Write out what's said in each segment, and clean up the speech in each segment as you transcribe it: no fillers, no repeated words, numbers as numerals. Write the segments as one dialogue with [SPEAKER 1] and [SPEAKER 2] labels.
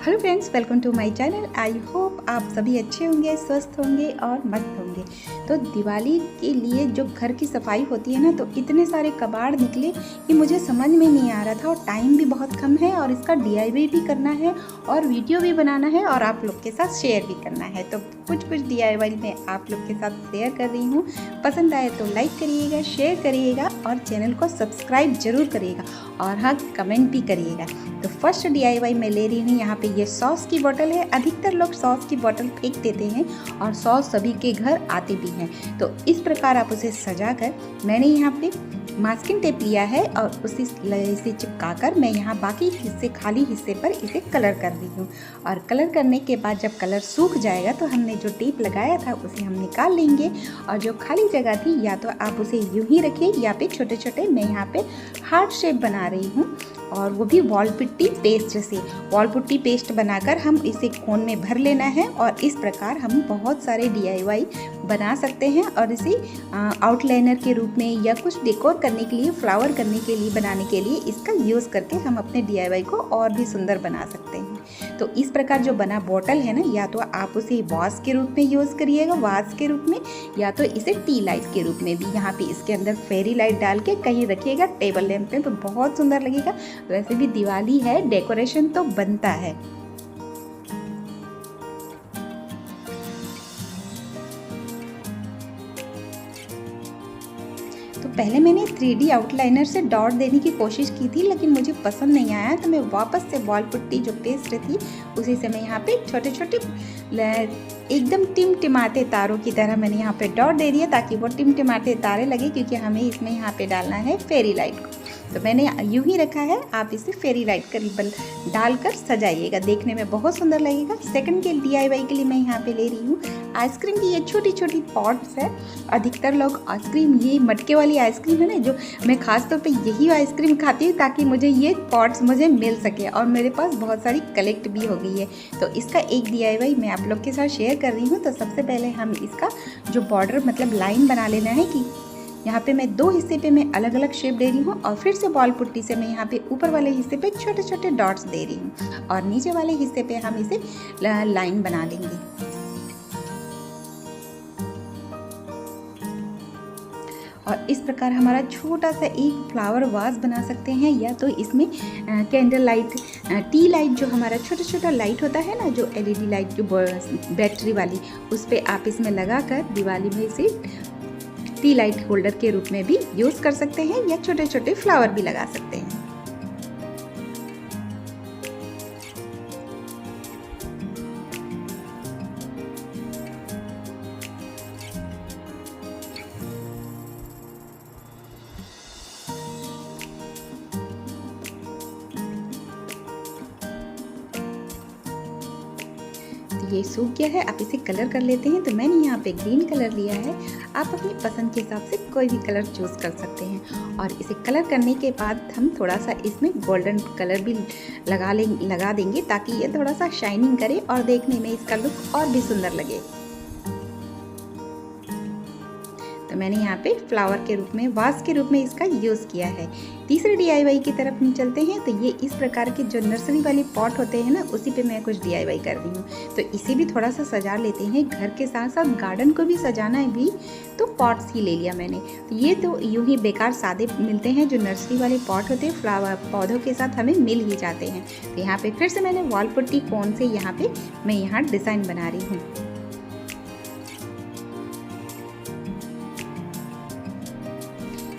[SPEAKER 1] Hello friends, welcome to my channel. I hope आप सभी अच्छे होंगे, स्वस्थ होंगे और मस्त होंगे। तो दिवाली के लिए जो घर की सफाई होती है ना, तो इतने सारे कबाड़ निकले कि मुझे समझ में नहीं आ रहा था, और टाइम भी बहुत कम है और इसका DIY भी करना है और वीडियो भी बनाना है और आप लोग के साथ शेयर भी करना है। तो कुछ DIY मैं आप लोग के साथ शेयर कर रही हूँ। पसंद आए तो लाइक करिएगा, शेयर करिएगा और चैनल को सब्सक्राइब जरूर करिएगा, और हाँ, कमेंट भी करिएगा। तो फर्स्ट DIY मैं ले रही हूँ। यहाँ पे ये सॉस की बोतल है। अधिकतर लोग सॉस की बोतल फेंक देते हैं और सॉस सभी के घर आते भी हैं। तो इस प्रकार आप उसे सजाकर, मैंने यहाँ पे मास्किंग टेप लिया है और उसी से चिपकाकर मैं यहाँ बाकी हिस्से, खाली हिस्से पर इसे कलर कर रही हूँ। और कलर करने के बाद जब कलर सूख जाएगा तो हमने जो टेप लगाया था उसे हम निकाल लेंगे, और जो खाली जगह थी या तो आप उसे यूं ही रखिए या फिर छोटे छोटे मैं यहाँ पे हार्ट शेप बना रही हूँ, और वो भी वॉल पुट्टी पेस्ट से। वॉल पुट्टी पेस्ट बनाकर हम इसे कोन में भर लेना है, और इस प्रकार हम बहुत सारे DIY बना सकते हैं। और इसे आउटलाइनर के रूप में या कुछ डेकोर करने के लिए, फ्लावर करने के लिए, बनाने के लिए इसका यूज़ करके हम अपने DIY को और भी सुंदर बना सकते हैं। तो इस प्रकार जो बना बॉटल है ना, या तो आप उसे वास के रूप में यूज़ करिएगा, वास के रूप में, या तो इसे टी लाइट के रूप में भी। यहाँ पे इसके अंदर फेरी लाइट डाल के कहीं रखिएगा टेबल लैंप पे, तो बहुत सुंदर लगेगा। वैसे भी दिवाली है, डेकोरेशन तो बनता है। तो पहले मैंने 3D आउटलाइनर से डॉट देने की कोशिश की थी, लेकिन मुझे पसंद नहीं आया, तो मैं वापस से वॉल पुट्टी जो पेस्ट थी उसी से मैं यहाँ पे छोटे छोटे एकदम टिमटिमाते तारों की तरह मैंने यहाँ पे डॉट दे दिया, ताकि वो टिमटिमाते तारे लगे, क्योंकि हमें इसमें यहाँ पे डालना है फेरी लाइट को। तो मैंने यूं ही रखा है, आप इसे फेरी लाइट का रिबन डालकर सजाइएगा, देखने में बहुत सुंदर लगेगा। सेकंड के DIY के लिए मैं यहाँ पे ले रही हूँ आइसक्रीम की ये छोटी छोटी पॉट्स है। अधिकतर लोग आइसक्रीम, ये मटके वाली आइसक्रीम है ना, जो मैं खास तौर पे यही आइसक्रीम खाती हूँ ताकि मुझे ये पॉट्स मुझे मिल सके, और मेरे पास बहुत सारी कलेक्ट भी हो गई है। तो इसका एक DIY मैं आप लोग के साथ शेयर कर रही हूँ। तो सबसे पहले हम इसका जो बॉर्डर, मतलब लाइन बना लेना है, कि यहाँ पे मैं दो हिस्से पे मैं अलग अलग शेप दे रही हूँ, और फिर से बॉल पुट्टी से मैं यहाँ पे ऊपर वाले हिस्से पे छोटे छोटे डॉट्स दे रही हूँ, और नीचे वाले हिस्से पे हम इसे लाइन बना लेंगे। और इस प्रकार हमारा छोटा सा एक फ्लावर वास बना सकते हैं, या तो इसमें कैंडल लाइट, टी लाइट, जो हमारा छोटा छोटा लाइट होता है ना, जो LED लाइट, जो बैटरी वाली, उस पर आप इसमें लगाकर दिवाली में इसे टी लाइट होल्डर के रूप में भी यूज़ कर सकते हैं, या छोटे छोटे फ्लावर भी लगा सकते हैं। तो ये सूख गया है, आप इसे कलर कर लेते हैं। तो मैंने यहाँ पे ग्रीन कलर लिया है, आप अपनी पसंद के हिसाब से कोई भी कलर चूज़ कर सकते हैं। और इसे कलर करने के बाद हम थोड़ा सा इसमें गोल्डन कलर भी लगा देंगे, ताकि ये थोड़ा सा शाइनिंग करे और देखने में इसका लुक और भी सुंदर लगे। तो मैंने यहाँ पे फ्लावर के रूप में, वास के रूप में इसका यूज़ किया है। तीसरे DIY की तरफ हम चलते हैं। तो ये इस प्रकार के जो नर्सरी वाले पॉट होते हैं ना, उसी पे मैं कुछ DIY कर रही हूँ। तो इसे भी थोड़ा सा सजा लेते हैं, घर के साथ साथ गार्डन को भी सजाना है भी, तो पॉट्स ही ले लिया मैंने। तो ये तो यूँ ही बेकार सादे मिलते हैं, जो नर्सरी वाले पॉट होते हैं, फ्लावर पौधों के साथ हमें मिल ही जाते हैं। तो यहाँ पर फिर से मैंने वॉल पुट्टी कोन से यहाँ पर मैं यहाँ डिज़ाइन बना रही हूँ।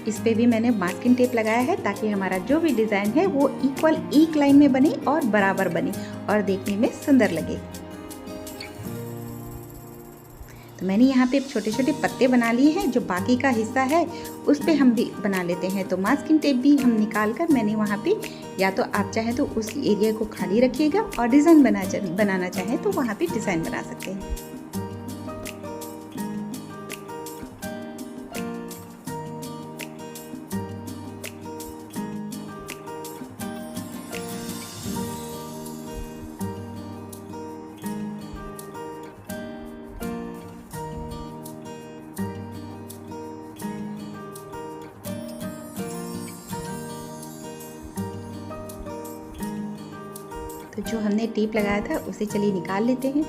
[SPEAKER 1] इस पे भी मैंने मास्किंग टेप लगाया है, ताकि हमारा जो भी डिज़ाइन है वो इक्वल एक लाइन में बने और बराबर बने और देखने में सुंदर लगे। तो मैंने यहाँ पे छोटे छोटे पत्ते बना लिए हैं, जो बाकी का हिस्सा है उस पे हम भी बना लेते हैं। तो मास्किंग टेप भी हम निकाल कर मैंने वहाँ पे, या तो आप चाहें तो उस एरिया को खाली रखिएगा, और डिज़ाइन बनाना चाहें तो वहाँ पे डिज़ाइन बना सकते हैं। तो जो हमने टेप लगाया था उसे चलिए निकाल लेते हैं,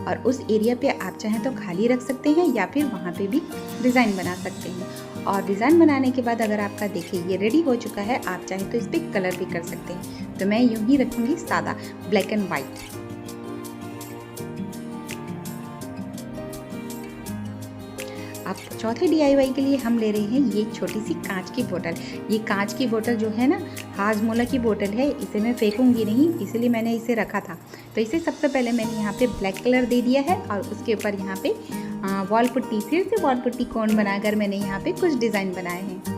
[SPEAKER 1] और उस एरिया पे आप चाहें तो खाली रख सकते हैं या फिर वहाँ पे भी डिज़ाइन बना सकते हैं। और डिज़ाइन बनाने के बाद अगर आपका देखिए ये रेडी हो चुका है, आप चाहें तो इस पर कलर भी कर सकते हैं। तो मैं यूँ ही रखूँगी सादा ब्लैक एंड वाइट। अब चौथे DIY के लिए हम ले रहे हैं ये छोटी सी कांच की बोतल। ये कांच की बोतल जो है ना, हाजमोला की बोतल है, इसे मैं फेंकूंगी नहीं, इसलिए मैंने इसे रखा था। तो इसे सबसे पहले मैंने यहाँ पे ब्लैक कलर दे दिया है और उसके ऊपर यहाँ पे वॉल पुट्टी, फिर से वॉल पुट्टी कोन बनाकर मैंने यहाँ पे कुछ डिज़ाइन बनाए हैं।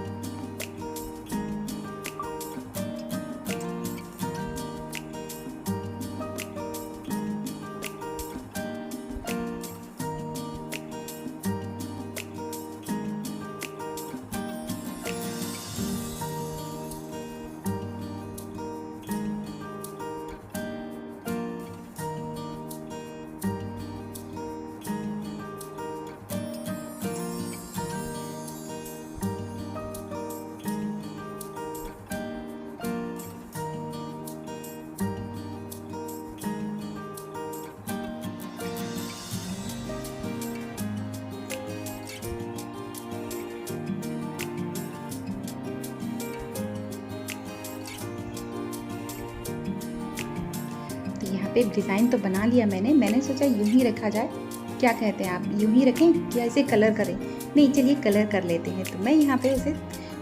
[SPEAKER 1] यहाँ पे डिज़ाइन तो बना लिया मैंने सोचा यूँ ही रखा जाए। क्या कहते हैं आप, यूँ ही रखें या इसे कलर करें? नहीं, चलिए कलर कर लेते हैं। तो मैं यहाँ पे उसे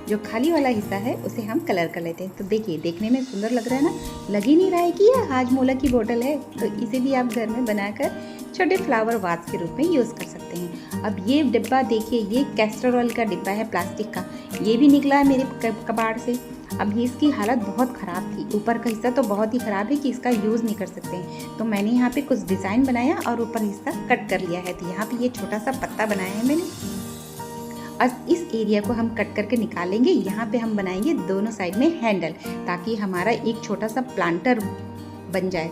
[SPEAKER 1] जो खाली वाला हिस्सा है उसे हम कलर कर लेते हैं। तो देखिए देखने में सुंदर लग रहा है ना, लग ही नहीं रहा है कि यह हाजमोला की बोतल है। तो इसे भी आप घर में बनाकर छोटे फ्लावर वाज के रूप में यूज़ कर सकते हैं। अब ये डिब्बा देखिए, ये कैस्टर ऑयल का डिब्बा है प्लास्टिक का, ये भी निकला है मेरे कबाड़ से। अब ये इसकी हालत बहुत ख़राब थी, ऊपर का हिस्सा तो बहुत ही ख़राब है कि इसका यूज़ नहीं कर सकते हैं। तो मैंने यहाँ पे कुछ डिज़ाइन बनाया और ऊपर हिस्सा कट कर लिया है। तो यहाँ पे ये छोटा सा पत्ता बनाया है मैंने, और इस एरिया को हम कट करके निकालेंगे। यहाँ पे हम बनाएंगे दोनों साइड में हैंडल, ताकि हमारा एक छोटा सा प्लांटर बन जाए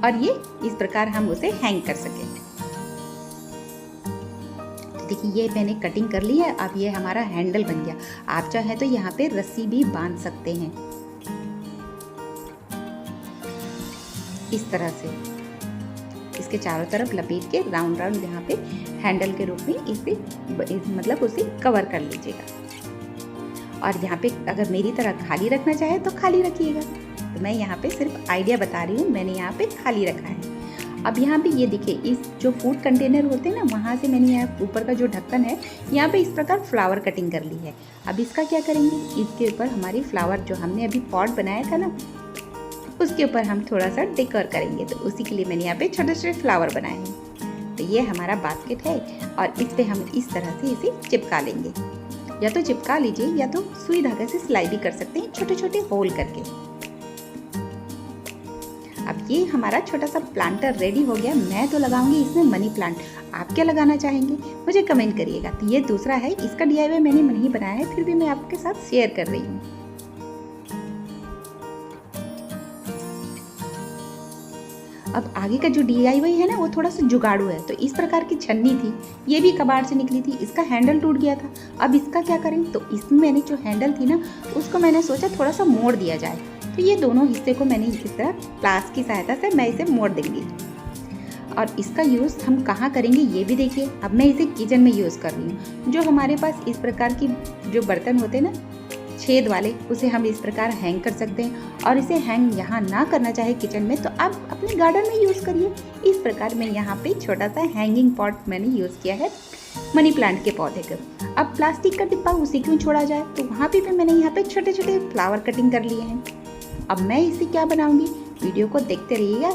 [SPEAKER 1] और ये इस प्रकार हम उसे हैंग कर सकें। देखिए ये मैंने कटिंग कर ली है। अब ये हमारा हैंडल बन गया। आप चाहे तो यहाँ पे रस्सी भी बांध सकते हैं इस तरह से, इसके चारों तरफ लपेट के राउंड राउंड यहाँ पे हैंडल के रूप में इसे मतलब उसे कवर कर लीजिएगा। और यहाँ पे अगर मेरी तरह खाली रखना चाहे तो खाली रखिएगा। तो मैं यहाँ पे सिर्फ आइडिया बता रही हूँ, मैंने यहाँ पे खाली रखा है। अब यहाँ पे ये देखिए, इस जो फूड कंटेनर होते हैं ना, वहाँ से मैंने यहाँ ऊपर का जो ढक्कन है यहाँ पे इस प्रकार फ्लावर कटिंग कर ली है। अब इसका क्या करेंगे, इसके ऊपर हमारी फ्लावर जो हमने अभी पॉट बनाया था ना, उसके ऊपर हम थोड़ा सा डेकोर करेंगे। तो उसी के लिए मैंने यहाँ पे छोटे छोटे फ्लावर बनाए हैं। तो ये हमारा बास्केट है और इस पे हम इस तरह से इसे चिपका लेंगे। या तो चिपका लीजिए या तो सुई धागे से सिलाई भी कर सकते हैं, छोटे छोटे होल करके। अब ये हमारा छोटा सा प्लांटर रेडी हो गया। मैं तो लगाऊंगी इसमें मनी प्लांट, आप क्या लगाना चाहेंगे मुझे कमेंट करिएगा। तो ये दूसरा है, इसका DIY मैंने नहीं बनाया है, फिर भी मैं आपके साथ शेयर कर रही हूँ। अब आगे का जो DIY है ना, वो थोड़ा सा जुगाड़ू है। तो इस प्रकार की छन्नी थी, ये भी कबाड़ से निकली थी, इसका हैंडल टूट गया था। अब इसका क्या करें, तो इसमें मैंने जो हैंडल थी ना, उसको मैंने सोचा थोड़ा सा मोड़ दिया जाए। तो ये दोनों हिस्से को मैंने इस तरह प्लास की सहायता से मैं इसे मोड़ देंगी। और इसका यूज़ हम कहाँ करेंगे ये भी देखिए। अब मैं इसे किचन में यूज़ कर रही हूँ। जो हमारे पास इस प्रकार की जो बर्तन होते हैं ना छेद वाले, उसे हम इस प्रकार हैंग कर सकते हैं। और इसे हैंग यहाँ ना करना चाहे किचन में, तो आप अपने गार्डन में यूज़ करिए। इस प्रकार मैं यहाँ पे छोटा सा हैंगिंग पॉट मैंने यूज़ किया है मनी प्लांट के पौधे का। अब प्लास्टिक का डिब्बा उसे क्यों छोड़ा जाए, तो वहाँ पे भी मैंने यहाँ पे छोटे छोटे फ्लावर कटिंग कर लिए हैं। अब मैं इसे क्या बनाऊंगी, वीडियो को देखते रहिएगा।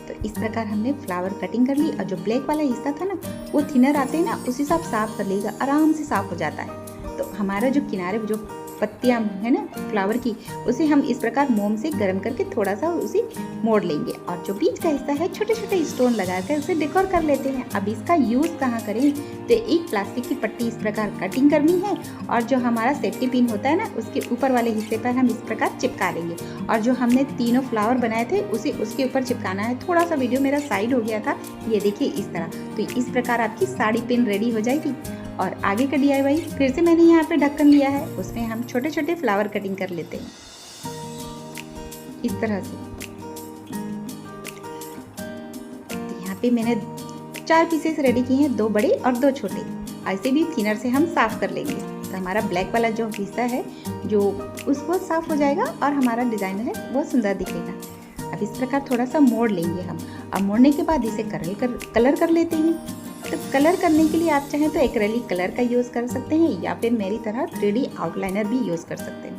[SPEAKER 1] तो इस प्रकार हमने फ्लावर कटिंग कर ली। और जो ब्लैक वाला हिस्सा था ना, वो थिनर आते हैं ना, उसी से आप साफ कर लीजिएगा, आराम से साफ हो जाता है। तो हमारा जो किनारे जो पत्तियाँ है ना फ्लावर की, उसे हम इस प्रकार मोम से गर्म करके थोड़ा सा उसे मोड़ लेंगे और जो बीच का हिस्सा है छोटे छोटे स्टोन लगाकर उसे डेकोर कर लेते हैं। अब इसका यूज़ कहाँ करें, तो एक प्लास्टिक की पट्टी इस प्रकार कटिंग करनी है और जो हमारा सेफ्टी पिन होता है ना उसके ऊपर वाले हिस्से पर हम इस प्रकार चिपका लेंगे और जो हमने तीनों फ्लावर बनाए थे उसे उसके ऊपर चिपकाना है। थोड़ा सा वीडियो मेरा साइड हो गया था, ये देखिए इस तरह। तो इस प्रकार आपकी साड़ी पिन रेडी हो जाएगी। और आगे का DIY फिर से मैंने यहाँ पे ढक्कन लिया है, उसमें हम छोटे छोटे फ्लावर कटिंग कर लेते हैं इस तरह से। तो यहाँ पे मैंने 4 पीसेस रेडी किए हैं, 2 बड़े और 2 छोटे। ऐसे भी थिनर से हम साफ कर लेंगे तो हमारा ब्लैक वाला जो हिस्सा है जो उसको साफ हो जाएगा और हमारा डिज़ाइन है वो सुंदर दिखेगा। अब इस प्रकार थोड़ा सा मोड़ लेंगे हम। अब मोड़ने के बाद इसे कलर कर लेते हैं। तो कलर करने के लिए आप चाहें तो एक्रेलिक कलर का यूज़ कर सकते हैं या फिर मेरी तरह 3D आउटलाइनर भी यूज़ कर सकते हैं।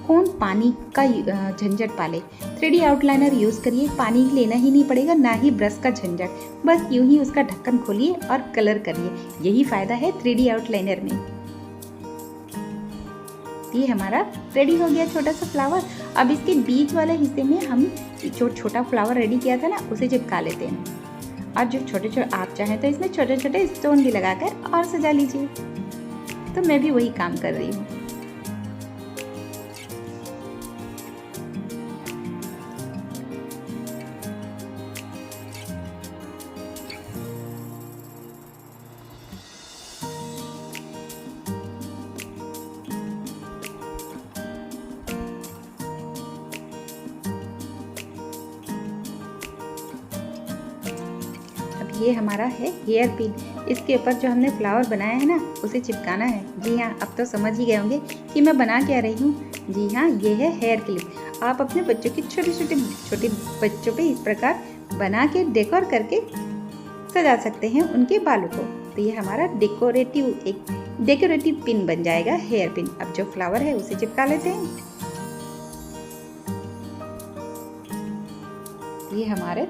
[SPEAKER 1] कौन पानी का झंझट पाले, 3D आउटलाइनर यूज़ करिए, पानी लेना ही नहीं पड़ेगा ना ही ब्रश का झंझट, बस यूं ही उसका ढक्कन खोलिए और कलर करिए, यही फ़ायदा है 3D आउटलाइनर में। ये हमारा रेडी हो गया छोटा सा फ्लावर। अब इसके बीच वाले हिस्से में हम जो छोटा फ्लावर रेडी किया था ना उसे चिपका लेते हैं और जो छोटे छोटे आप चाहें तो इसमें छोटे छोटे स्टोन भी लगाकर और सजा लीजिए। तो मैं भी वही काम कर रही हूँ। ये हमारा है हेयर पिन, इसके ऊपर जो हमने फ्लावर बनाया है ना उसे चिपकाना है। जी हाँ, अब तो समझ ही गए होंगे कि मैं बना क्या रही हूँ। जी हाँ, ये है हेयर क्लिप। आप अपने बच्चों के छोटे बच्चों पे इस प्रकार बना के डेकोर करके सजा सकते हैं उनके बालों को। तो ये हमारा डेकोरेटिव पिन बन जाएगा, हेयर पिन। अब जो फ्लावर है उसे चिपका लेते हैं। ये हमारे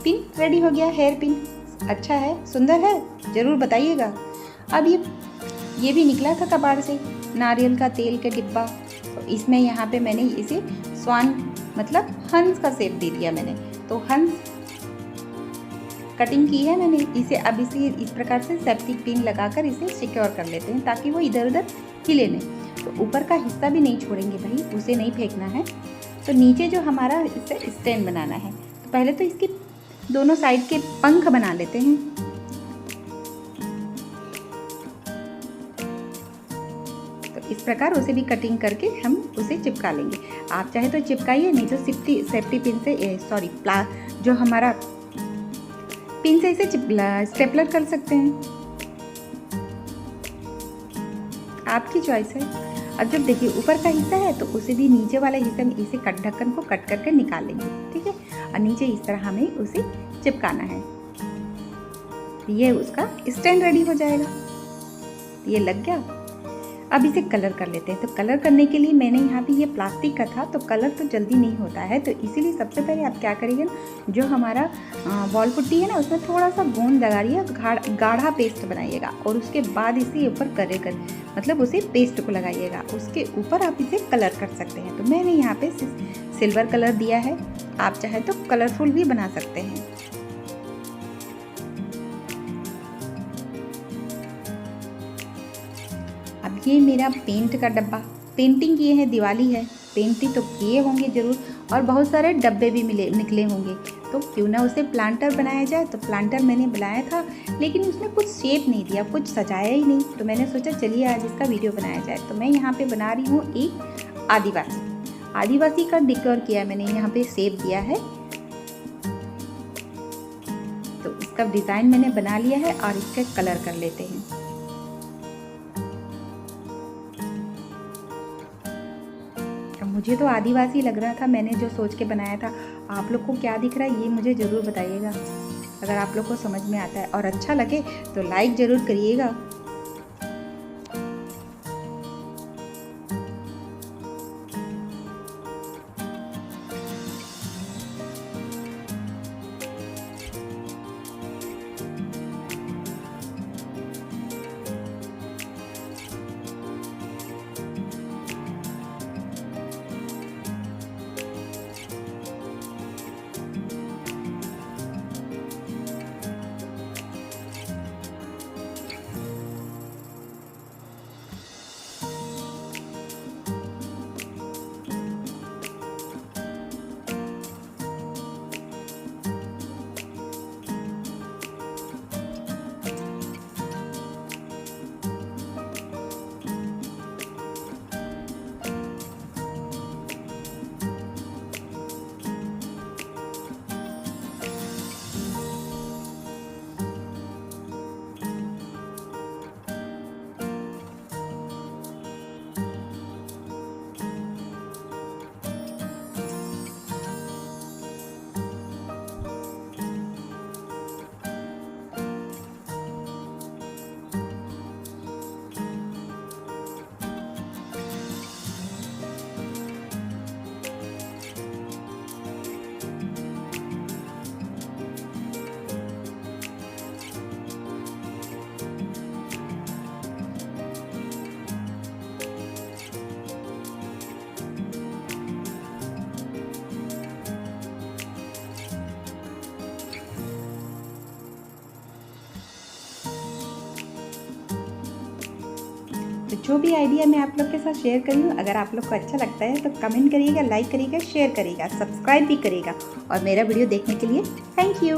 [SPEAKER 1] पिन रेडी हो गया, हेयर पिन। अच्छा है, सुंदर है, ज़रूर बताइएगा। अब ये भी निकला था कबाड़ से, नारियल का तेल का डिब्बा। तो इसमें यहाँ पे मैंने इसे स्वान मतलब हंस का शेप दे दिया मैंने। तो हंस कटिंग की है मैंने इसे। अब इसे इस प्रकार से सेफ्टी पिन लगाकर इसे सिक्योर कर लेते हैं ताकि वो इधर उधर हिले नहीं। तो ऊपर का हिस्सा भी नहीं छोड़ेंगे भाई, उसे नहीं फेंकना है। तो नीचे जो हमारा इसे स्टैंड बनाना है, तो पहले तो इसके दोनों साइड के पंख बना लेते हैं। तो इस प्रकार उसे भी कटिंग करके हम उसे चिपका लेंगे। आप चाहे तो चिपकाइए, नहीं तो सेफ्टी पिन से जो हमारा पिन से इसे स्टेपलर कर सकते हैं, आपकी चॉइस है। अब जब देखिए ऊपर का हिस्सा है तो उसे भी नीचे वाले हिस्से में इसे ढक्कन को कट करके निकाल लेंगे, ठीक है। और नीचे इस तरह हमें उसे चिपकाना है। ये उसका स्टैंड रेडी हो जाएगा। ये लग गया। अब इसे कलर कर लेते हैं। तो कलर करने के लिए मैंने यहाँ पे ये प्लास्टिक का था, तो कलर तो जल्दी नहीं होता है, तो इसीलिए सबसे पहले आप क्या करिएगा, जो हमारा वॉल पुट्टी है ना उसमें थोड़ा सा गोंद लगाइए, गाढ़ा पेस्ट बनाइएगा और उसके बाद इसे ऊपर करेगा, मतलब उसे पेस्ट को लगाइएगा, उसके ऊपर आप इसे कलर कर सकते हैं। तो मैंने यहाँ पे सिल्वर कलर दिया है, आप चाहे तो कलरफुल भी बना सकते हैं। अब ये मेरा पेंट का डब्बा, पेंटिंग किए हैं, दिवाली है, पेंटिंग तो किए होंगे ज़रूर, और बहुत सारे डब्बे भी निकले होंगे। तो क्यों ना उसे प्लांटर बनाया जाए। तो प्लांटर मैंने बनाया था, लेकिन उसमें कुछ शेप नहीं दिया, कुछ सजाया ही नहीं। तो मैंने सोचा चलिए आज इसका वीडियो बनाया जाए। तो मैं यहाँ पे बना रही हूँ एक आदिवासी का डेकोर किया मैंने, यहाँ पे शेप दिया है। तो इसका डिज़ाइन मैंने बना लिया है और इसका कलर कर लेते हैं। मुझे तो आदिवासी लग रहा था, मैंने जो सोच के बनाया था। आप लोग को क्या दिख रहा है ये मुझे ज़रूर बताइएगा। अगर आप लोग को समझ में आता है और अच्छा लगे तो लाइक ज़रूर करिएगा। तो जो भी आइडिया मैं आप लोग के साथ शेयर कर रही हूँ, अगर आप लोग को अच्छा लगता है तो कमेंट करिएगा, लाइक करिएगा, शेयर करिएगा, सब्सक्राइब भी करिएगा। और मेरा वीडियो देखने के लिए थैंक यू।